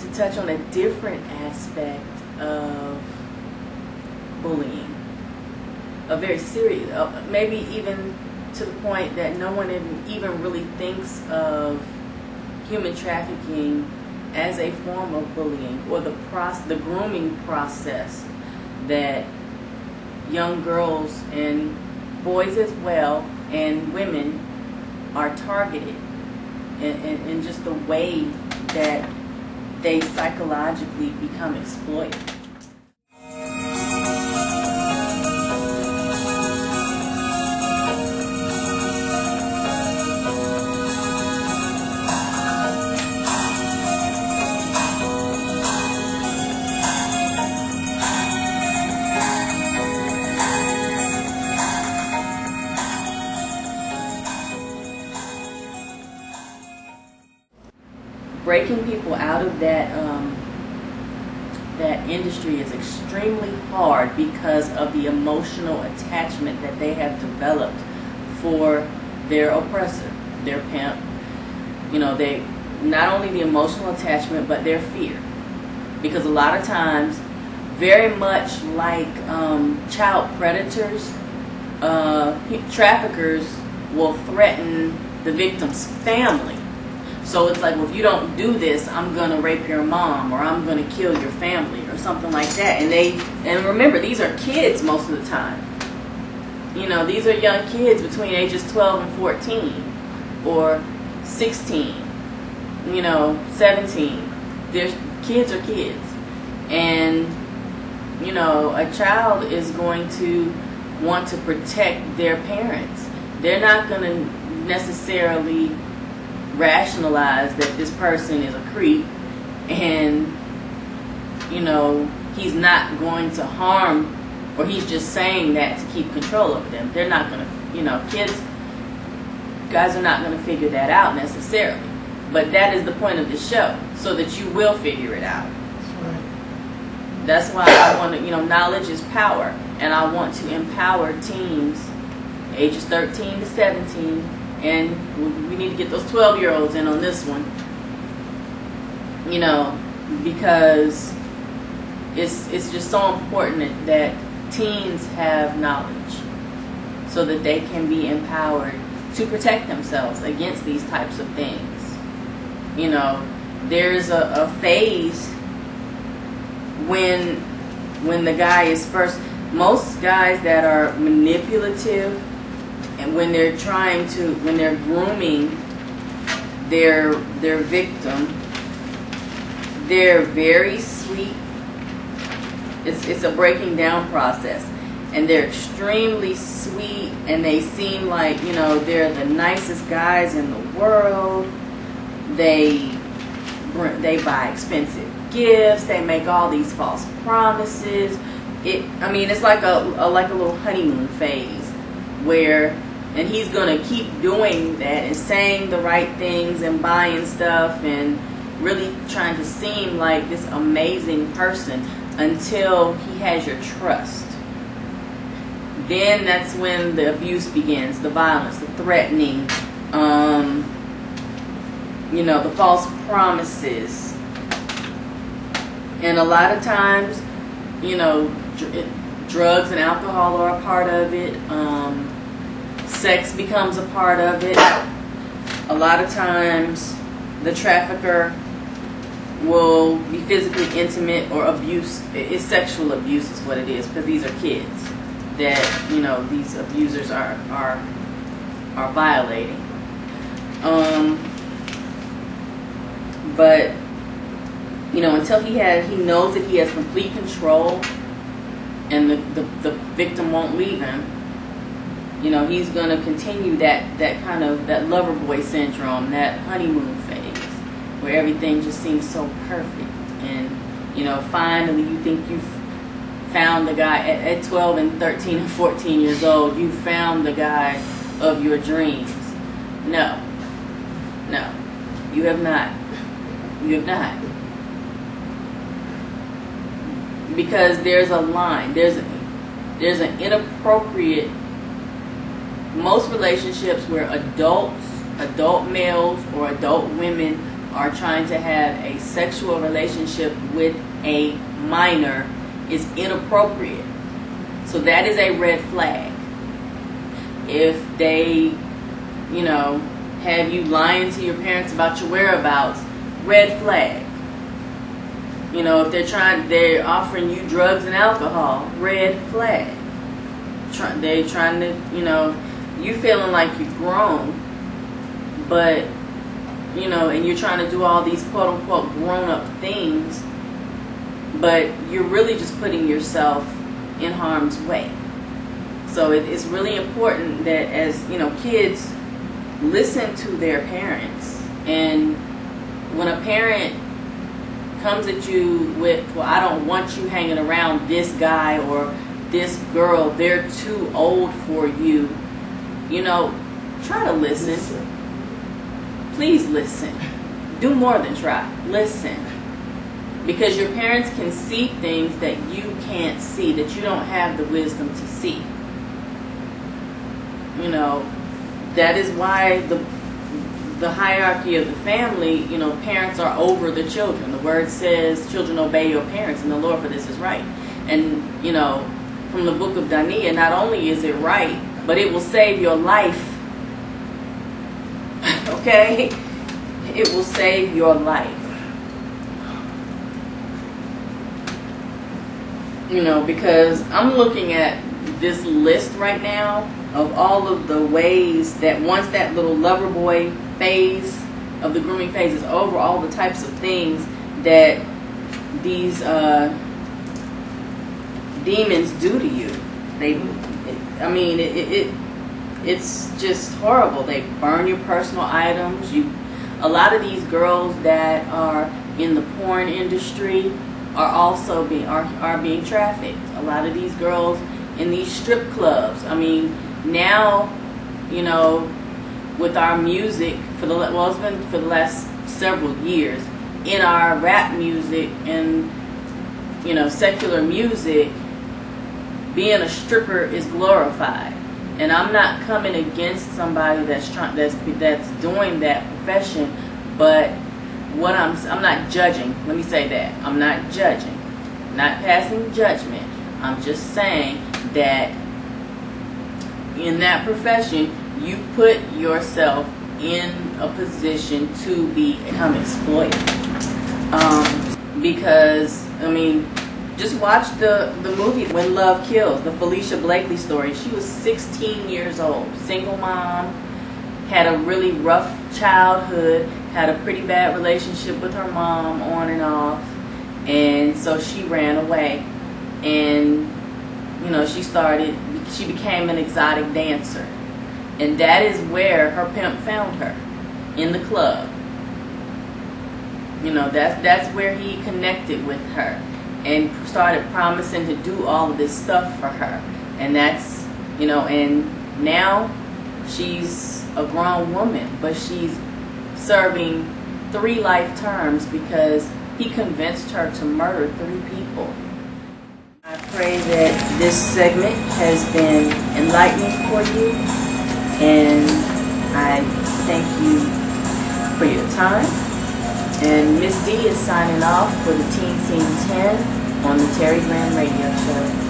to touch on a different aspect of bullying, a very serious, maybe even to the point that no one even really thinks of human trafficking as a form of bullying, or the grooming process that young girls and boys as well, and women are targeted, and just the way that they psychologically become exploited. Breaking people out of that industry is extremely hard because of the emotional attachment that they have developed for their oppressor, their pimp. You know, they not only the emotional attachment, but their fear. Because a lot of times, very much like child predators, traffickers will threaten the victim's family. So it's like, well, if you don't do this, I'm going to rape your mom, or I'm going to kill your family, or something like that. And remember, these are kids most of the time. You know, these are young kids between ages 12 and 14, or 16, you know, 17. Kids are kids. And, you know, a child is going to want to protect their parents. They're not going to necessarily rationalize that this person is a creep, and you know, he's not going to harm, or he's just saying that to keep control over them. They're not going to, you know, guys are not going to figure that out necessarily, but that is the point of the show, so that you will figure it out. That's right. That's why I want to, you know, knowledge is power, and I want to empower teens ages 13 to 17. And we need to get those 12-year-olds in on this one, you know, because it's just so important that teens have knowledge so that they can be empowered to protect themselves against these types of things. You know, there's a phase when the guy is first, most guys that are manipulative, and when they're grooming their victim, they're very sweet. It's a breaking down process, and they're extremely sweet, and they seem like, you know, they're the nicest guys in the world. They buy expensive gifts. They make all these false promises. I mean, it's like a little honeymoon phase where. And he's going to keep doing that and saying the right things and buying stuff and really trying to seem like this amazing person until he has your trust. Then that's when the abuse begins, the violence, the threatening, you know, the false promises. And a lot of times, you know, drugs and alcohol are a part of it. Sex becomes a part of it. A lot of times the trafficker will be physically intimate, or abuse. It's sexual abuse is what it is, because these are kids that, you know, these abusers are violating. But you know, until he knows that he has complete control, and the victim won't leave him, you know, he's going to continue that kind of, that lover boy syndrome, that honeymoon phase, where everything just seems so perfect. And, you know, finally you think you've found the guy at 12 and 13 and 14 years old. You found the guy of your dreams. No, you have not. You have not. Because there's a line. There's an inappropriate. Most relationships where adult males or adult women are trying to have a sexual relationship with a minor is inappropriate. So that is a red flag. If they, have you lying to your parents about your whereabouts, red flag. If they're offering you drugs and alcohol, red flag. They're trying to, you feeling like you're grown, but, and you're trying to do all these quote unquote grown up things, but you're really just putting yourself in harm's way. So it's really important that as, kids listen to their parents. And when a parent comes at you with, well, I don't want you hanging around this guy or this girl, they're too old for you, try to listen. Please listen. Do more than try. Listen. Because your parents can see things that you can't see, that you don't have the wisdom to see. That is why the hierarchy of the family, parents are over the children. The word says, children obey your parents, and the Lord for this is right. And, from the book of Donnea, not only is it right, but it will save your life. Okay? It will save your life. Because I'm looking at this list right now of all of the ways that once that little lover boy phase of the grooming phase is over, all the types of things that these demons do to you. It's just horrible. They burn your personal items. A lot of these girls that are in the porn industry are also being trafficked. A lot of these girls in these strip clubs. Now, with our music it's been for the last several years, in our rap music and secular music, being a stripper is glorified. And I'm not coming against somebody that's doing that profession, but I'm not judging. Let me say that. I'm not judging. Not passing judgment. I'm just saying that in that profession, you put yourself in a position to become exploited. Because, just watch the movie When Love Kills, the Felicia Blakely story. She was 16 years old, single mom, had a really rough childhood, had a pretty bad relationship with her mom on and off, and so she ran away. And, she became an exotic dancer. And that is where her pimp found her, in the club. That's where he connected with her and started promising to do all of this stuff for her. And that's, and now she's a grown woman, but she's serving 3 life terms because he convinced her to murder 3 people. I pray that this segment has been enlightening for you, and I thank you for your time. And Miss D is signing off for the Teen Scene 10 on the Terri Radio Show.